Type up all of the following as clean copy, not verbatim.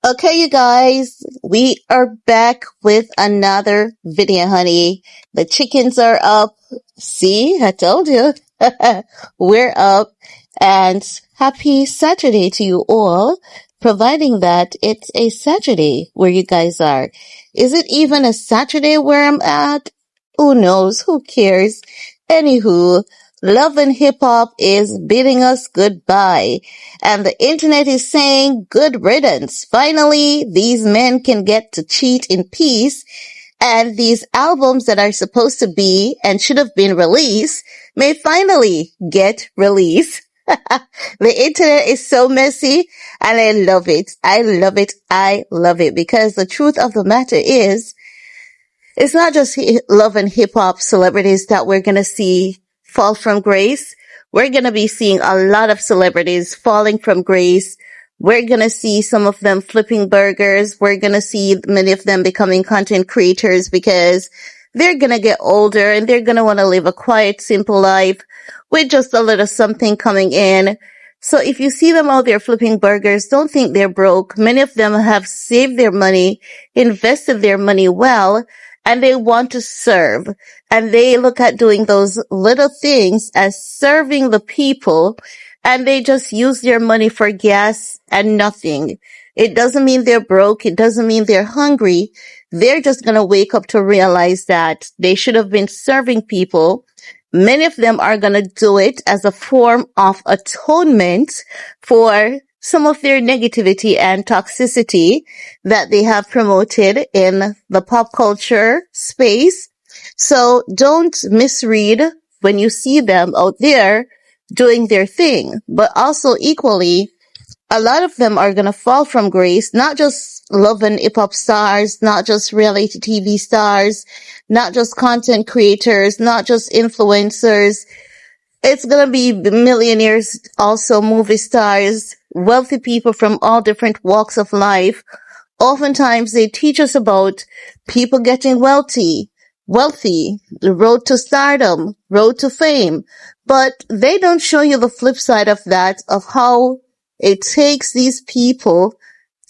Okay, you guys, we are back with another video, honey. The chickens are up. See, I told you. We're up and happy Saturday to you all, providing that it's a Saturday where you guys are. Is it even a Saturday where I'm at? Who knows? Who cares? Anywho, love and hip hop is bidding us goodbye. And the internet is saying good riddance. Finally, these men can get to cheat in peace. And these albums that are supposed to be and should have been released may finally get released. The internet is so messy and I love it. I love it. I love it because the truth of the matter is it's not just love and hip hop celebrities that we're going to see fall from grace. We're going to be seeing a lot of celebrities falling from grace. We're going to see some of them flipping burgers. We're going to see many of them becoming content creators because they're going to get older and they're going to want to live a quiet, simple life with just a little something coming in. So if you see them out there flipping burgers, don't think they're broke. Many of them have saved their money, invested their money well, and they want to serve. And they look at doing those little things as serving the people, and they just use their money for gas and nothing. It doesn't mean they're broke. It doesn't mean they're hungry. They're just going to wake up to realize that they should have been serving people. Many of them are going to do it as a form of atonement for some of their negativity and toxicity that they have promoted in the pop culture space. So don't misread when you see them out there doing their thing, but also equally, a lot of them are going to fall from grace, not just love and hip hop stars, not just reality TV stars, not just content creators, not just influencers. It's going to be millionaires, also movie stars, wealthy people from all different walks of life. Oftentimes they teach us about people getting wealthy, the road to stardom, road to fame, but they don't show you the flip side of that, of how it takes these people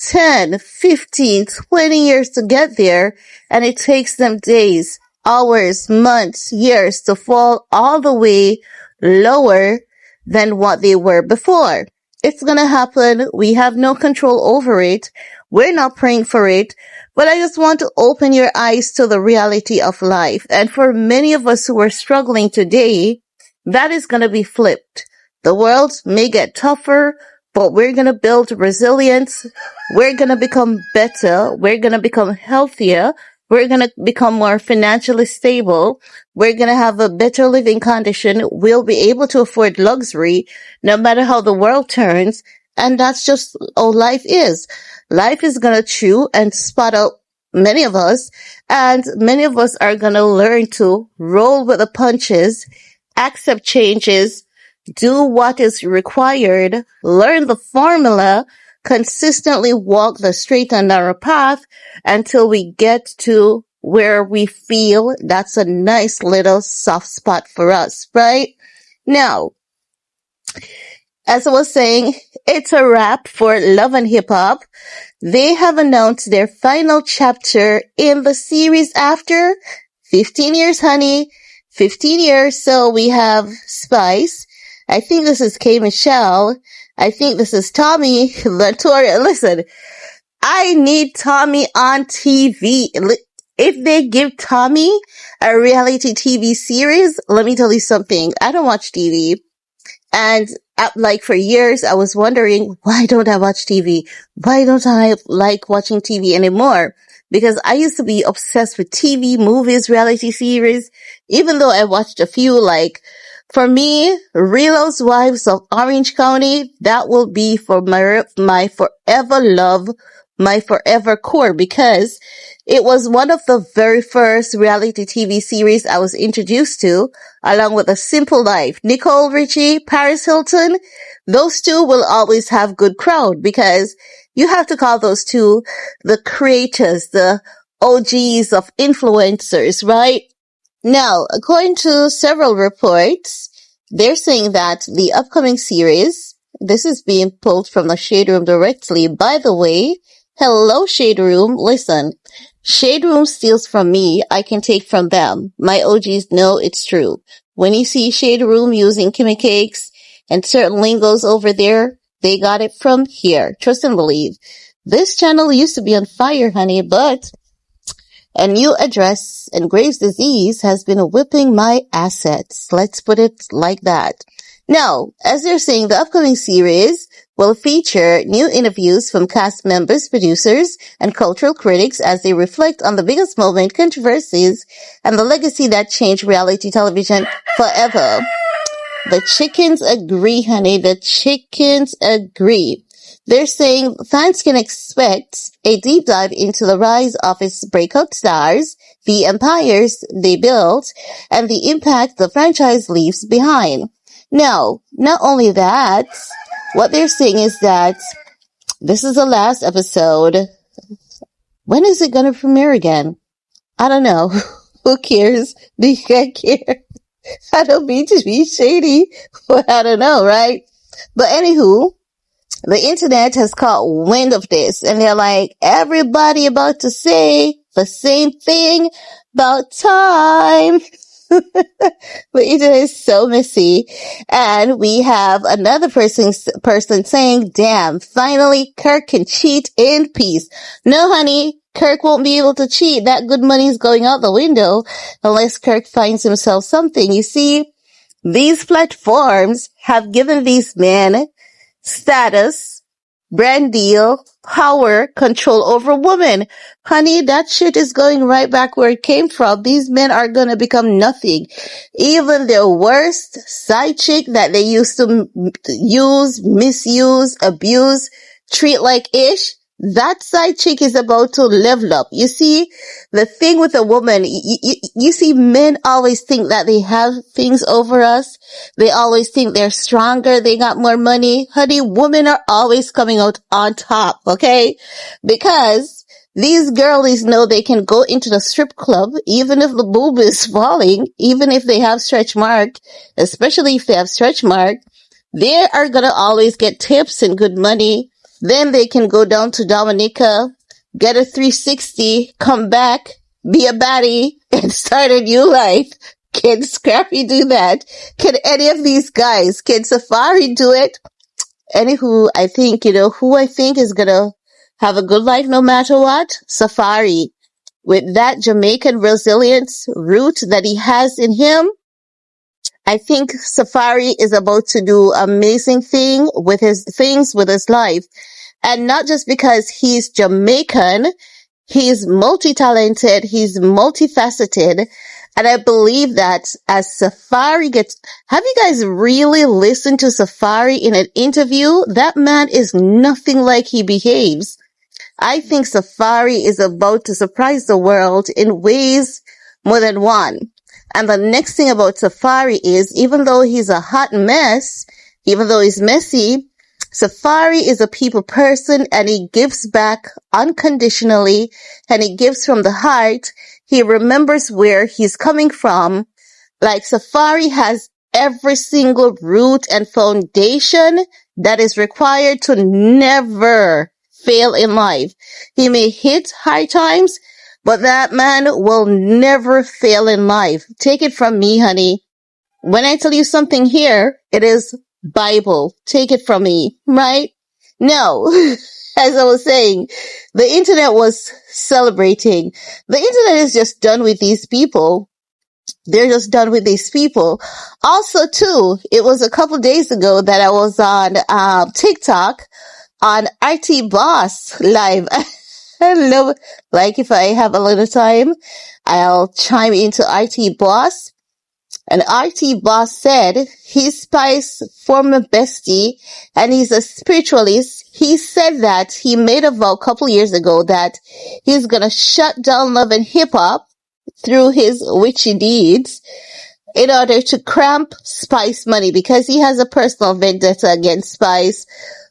10, 15, 20 years to get there, and it takes them days, hours, months, years to fall all the way lower than what they were before. It's gonna happen. We have no control over it. We're not praying for it, but I just want to open your eyes to the reality of life. And for many of us who are struggling today, that is gonna be flipped. The world may get tougher, but we're going to build resilience. We're going to become better. We're going to become healthier. We're going to become more financially stable. We're going to have a better living condition. We'll be able to afford luxury no matter how the world turns. And that's just how life is. Life is going to chew and spot out many of us. And many of us are going to learn to roll with the punches, accept changes, do what is required, learn the formula, consistently walk the straight and narrow path until we get to where we feel that's a nice little soft spot for us, right? Now, as I was saying, it's a wrap for Love and Hip Hop. They have announced their final chapter in the series after 15 years, honey. 15 years. So we have Spice. I think this is K. Michelle. I think this is Tommy Latoria. Listen, I need Tommy on TV. If they give Tommy a reality TV series, let me tell you something. I don't watch TV. And like for years, I was wondering, why don't I watch TV? Why don't I like watching TV anymore? Because I used to be obsessed with TV, movies, reality series, even though I watched a few, like, for me, Real Housewives of Orange County, that will be for my forever love, my forever core, because it was one of the very first reality TV series I was introduced to, along with A Simple Life. Nicole Richie, Paris Hilton, those two will always have good crowd because you have to call those two the creators, the OGs of influencers, right? Now, according to several reports, they're saying that the upcoming series, this is being pulled from the Shade Room directly, by the way, Hello, Shade Room. Listen, Shade Room steals from me, I can take from them. My OGs know it's true. When you see Shade Room using Kimmy Cakes and certain lingos over there, they got it from here. Trust and believe. This channel used to be on fire, honey, but a new address and Graves' disease has been whipping my assets. Let's put it like that. Now, as they're saying, the upcoming series will feature new interviews from cast members, producers, and cultural critics as they reflect on the biggest moment, controversies, and the legacy that changed reality television forever. The chickens agree, honey. The chickens agree. They're saying fans can expect a deep dive into the rise of its breakout stars, the empires they built, and the impact the franchise leaves behind. Now, not only that, what they're saying is that this is the last episode. When is it going to premiere again? I don't know. Who cares? Do you guys care? I don't mean to be shady, but I don't know, right? But anywho, the internet has caught wind of this, and they're like, everybody about to say the same thing about time. The internet is so messy. And we have another person saying, damn, finally Kirk can cheat in peace. No, honey, Kirk won't be able to cheat. That good money is going out the window unless Kirk finds himself something. You see, these platforms have given these men status, brand deal, power, control over women. Honey, that shit is going right back where it came from. These men are gonna become nothing. Even their worst side chick that they used to use, misuse, abuse, treat like ish, that side chick is about to level up. You see, the thing with a woman, you see, men always think that they have things over us. They always think they're stronger. They got more money. Honey, women are always coming out on top, okay? Because these girlies know they can go into the strip club, even if the boob is falling, even if they have stretch mark, especially if they have stretch mark, they are gonna always get tips and good money. Then they can go down to Dominica, get a 360, come back, be a baddie, and start a new life. Can Scrappy do that? Can any of these guys, can Safari do it? Anywho, I think, who I think is gonna have a good life no matter what? Safari. With that Jamaican resilience root that he has in him, I think Safari is about to do amazing things with his life. And not just because he's Jamaican, he's multi-talented, he's multifaceted. And I believe that as Safari have you guys really listened to Safari in an interview? That man is nothing like he behaves. I think Safari is about to surprise the world in ways more than one. And the next thing about Safari is, even though he's a hot mess, even though he's messy, Safari is a people person and he gives back unconditionally and he gives from the heart. He remembers where he's coming from. Like Safari has every single root and foundation that is required to never fail in life. He may hit high times, but that man will never fail in life. Take it from me, honey. When I tell you something here, it is Bible. Take it from me, right? No. As I was saying, the internet was celebrating. The internet is just done with these people. They're just done with these people. Also, too, it was a couple days ago that I was on TikTok on RT Boss Live. I love, like, if I have a little time, I'll chime into RT Boss. And RT Boss said he's Spice's former bestie and he's a spiritualist. He said that he made a vow a couple years ago that he's gonna shut down love and hip hop through his witchy deeds. in order to cramp Spice money because he has a personal vendetta against Spice.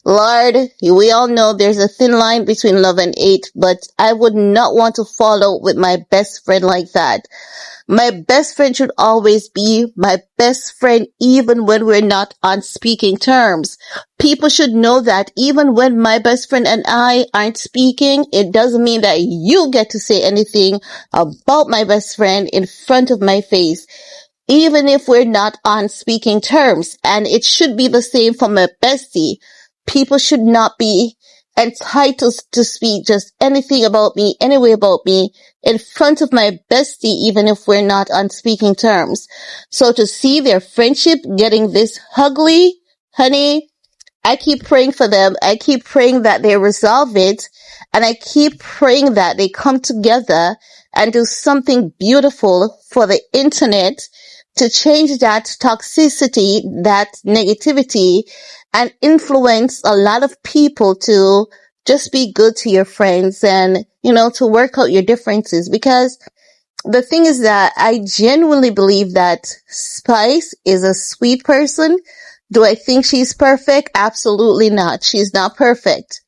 Lord, we all know there's a thin line between love and hate, but I would not want to fall out with my best friend like that. My best friend should always be my best friend even when we're not on speaking terms. People should know that even when my best friend and I aren't speaking, it doesn't mean that you get to say anything about my best friend in front of my face, even if we're not on speaking terms. And it should be the same for my bestie. People should not be entitled to speak just anything about me, any way about me, in front of my bestie, even if we're not on speaking terms. So to see their friendship getting this ugly, honey, I keep praying for them. I keep praying that they resolve it. And I keep praying that they come together and do something beautiful for the internet to change that toxicity, that negativity, and influence a lot of people to just be good to your friends and, to work out your differences. Because the thing is that I genuinely believe that Spice is a sweet person. Do I think she's perfect? Absolutely not. She's not perfect.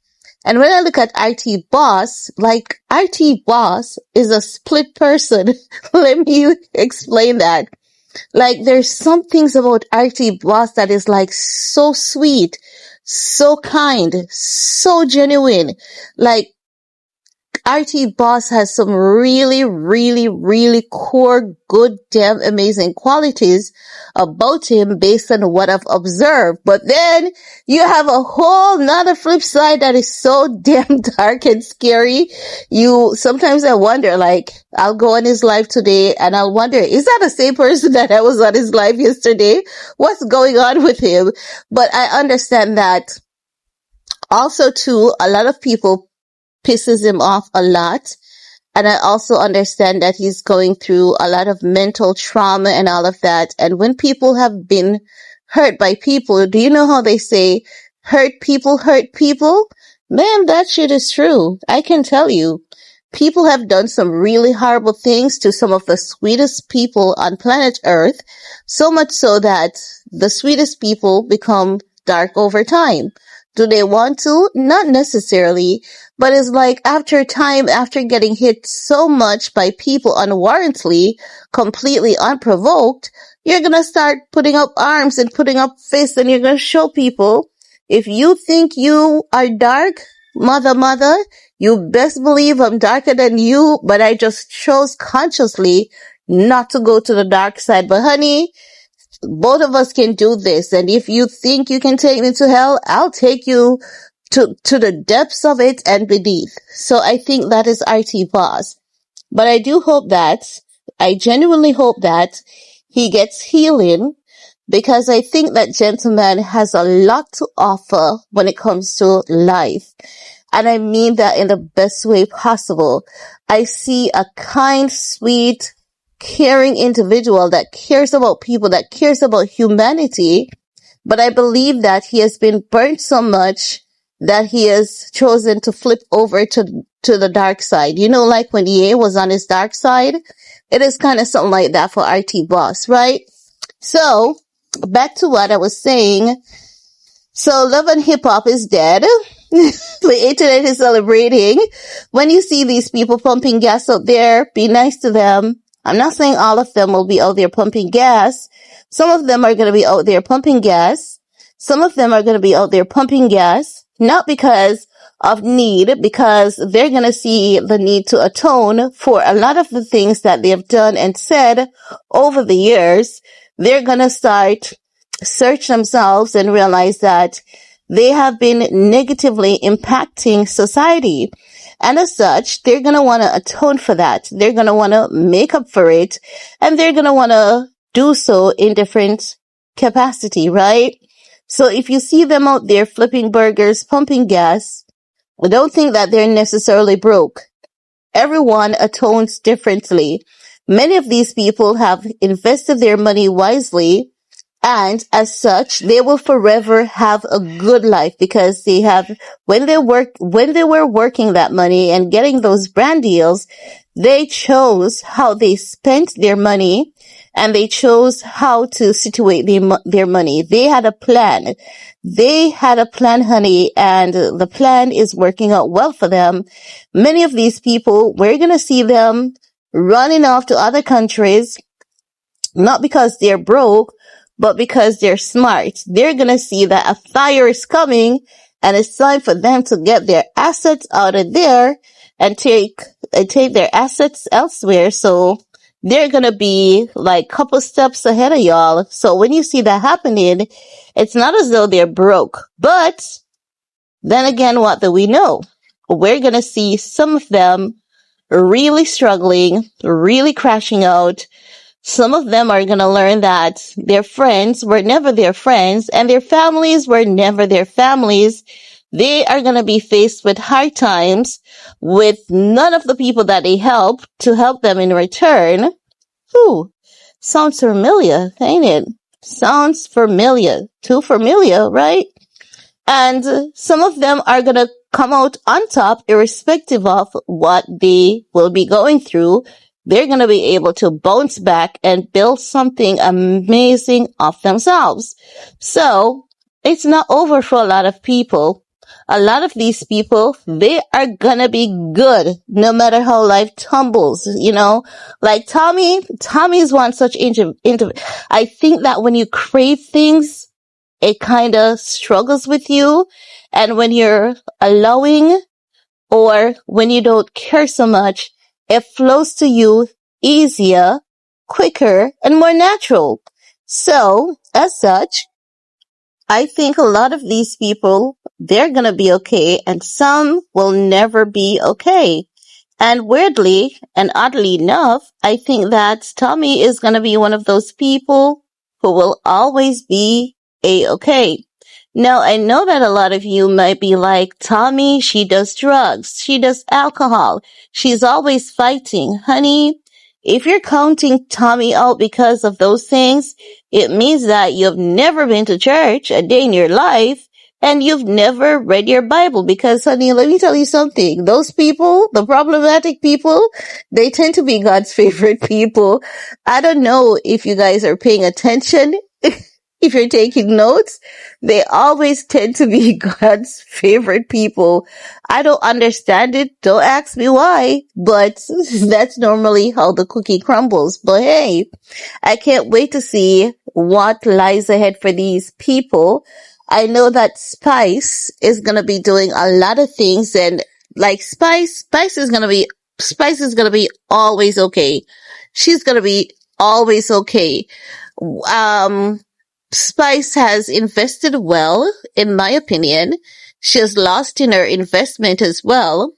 And when I look at IT Boss, like IT Boss is a split person. Let me explain that. Like there's some things about IT Boss that is like so sweet, so kind, so genuine. Like RT Boss has some really, really, really core, good, damn amazing qualities about him based on what I've observed. But then you have a whole nother flip side that is so damn dark and scary. Sometimes I wonder, like, I'll go on his live today and I'll wonder, is that the same person that I was on his live yesterday? What's going on with him? But I understand that also too, a lot of people pisses him off a lot. And I also understand that he's going through a lot of mental trauma and all of that. And when people have been hurt by people, do you know how they say, hurt people hurt people? Man, that shit is true. I can tell you. People have done some really horrible things to some of the sweetest people on planet Earth, so much so that the sweetest people become dark over time. Do they want to? Not necessarily, but it's like after time, after getting hit so much by people unwarrantedly, completely unprovoked, you're gonna start putting up arms and putting up fists and you're gonna show people, if you think you are dark, mother, you best believe I'm darker than you, but I just chose consciously not to go to the dark side. But honey, both of us can do this. And if you think you can take me to hell, I'll take you to the depths of it and beneath. So I think that is IT Boss. But I genuinely hope that he gets healing, because I think that gentleman has a lot to offer when it comes to life. And I mean that in the best way possible. I see a kind, sweet, caring individual that cares about people, that cares about humanity. But I believe that he has been burnt so much that he has chosen to flip over to the dark side. Like when Ye was on his dark side, it is kind of something like that for IT Boss, right? So back to what I was saying. So Love and Hip Hop is dead. The internet is celebrating. When you see these people pumping gas out there, be nice to them. I'm not saying all of them will be out there pumping gas. Some of them are going to be out there pumping gas. Some of them are going to be out there pumping gas, not because of need, because they're going to see the need to atone for a lot of the things that they have done and said over the years. They're going to start search themselves and realize that they have been negatively impacting society. And as such, they're going to want to atone for that. They're going to want to make up for it. And they're going to want to do so in different capacity, right? So if you see them out there flipping burgers, pumping gas, don't think that they're necessarily broke. Everyone atones differently. Many of these people have invested their money wisely, and as such, they will forever have a good life because they have, when they were working that money and getting those brand deals, they chose how they spent their money and they chose how to situate their money. They had a plan. They had a plan, honey, and the plan is working out well for them. Many of these people, we're going to see them running off to other countries, not because they're broke, but because they're smart. They're going to see that a fire is coming and it's time for them to get their assets out of there and take their assets elsewhere. So they're going to be like couple steps ahead of y'all. So when you see that happening, it's not as though they're broke, but then again, what do we know? We're going to see some of them really struggling, really crashing out. Some of them are going to learn that their friends were never their friends and their families were never their families. They are going to be faced with hard times with none of the people that they help to help them in return. Whew, sounds familiar, ain't it? Sounds familiar. Too familiar, right? And some of them are going to come out on top irrespective of what they will be going through. They're going to be able to bounce back and build something amazing of themselves. So it's not over for a lot of people. A lot of these people, they are going to be good no matter how life tumbles, you know, like Tommy's one such I think that when you crave things, it kind of struggles with you. And when you're allowing or when you don't care so much, it flows to you easier, quicker, and more natural. So, as such, I think a lot of these people, they're gonna be okay, and some will never be okay. And weirdly and oddly enough, I think that Tommy is gonna be one of those people who will always be a-okay. Now, I know that a lot of you might be like, Tommy, she does drugs, she does alcohol, she's always fighting. Honey, if you're counting Tommy out because of those things, it means that you've never been to church a day in your life and you've never read your Bible because, honey, let me tell you something. Those people, the problematic people, they tend to be God's favorite people. I don't know if you guys are paying attention. If you're taking notes, they always tend to be God's favorite people. I don't understand it. Don't ask me why, but that's normally how the cookie crumbles. But hey, I can't wait to see what lies ahead for these people. I know that Spice is going to be doing a lot of things, and like Spice is going to be always okay. She's going to be always okay. Um, Spice has invested well, in my opinion. She has lost in her investment as well.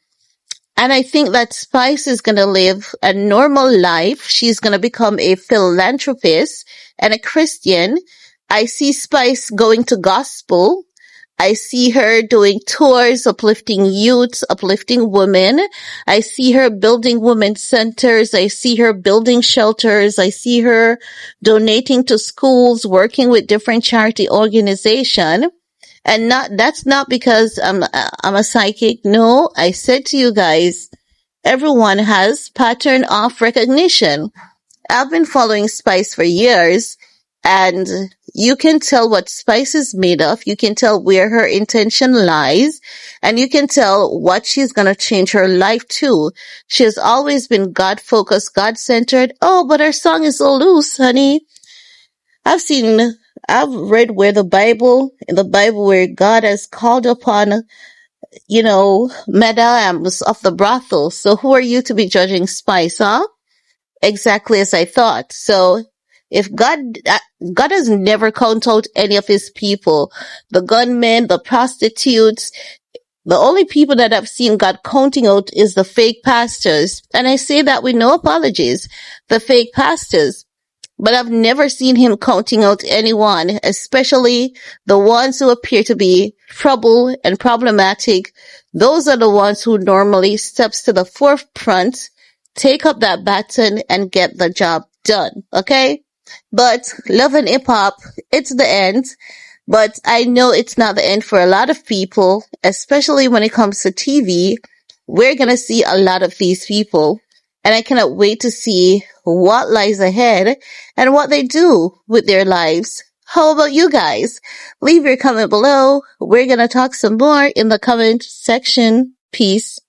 And I think that Spice is going to live a normal life. She's going to become a philanthropist and a Christian. I see Spice going to gospel. I see her doing tours, uplifting youths, uplifting women. I see her building women's centers. I see her building shelters. I see her donating to schools, working with different charity organizations. And that's not because I'm a psychic. No, I said to you guys, everyone has pattern of recognition. I've been following Spice for years, and you can tell what Spice is made of. You can tell where her intention lies, and you can tell what she's going to change her life to. She has always been God-focused, God-centered. Oh, but her song is so loose, honey. I've read in the Bible where God has called upon, madams of the brothel. So who are you to be judging Spice, huh? Exactly as I thought. So if God has never counted out any of his people, the gunmen, the prostitutes, the only people that I've seen God counting out is the fake pastors. And I say that with no apologies, the fake pastors. But I've never seen him counting out anyone, especially the ones who appear to be trouble and problematic. Those are the ones who normally steps to the forefront, take up that baton and get the job done. Okay? But Love and Hip Hop, it's the end. But I know it's not the end for a lot of people, especially when it comes to TV. We're gonna see a lot of these people. and I cannot wait to see what lies ahead and what they do with their lives. How about you guys? Leave your comment below. We're gonna talk some more in the comment section. Peace.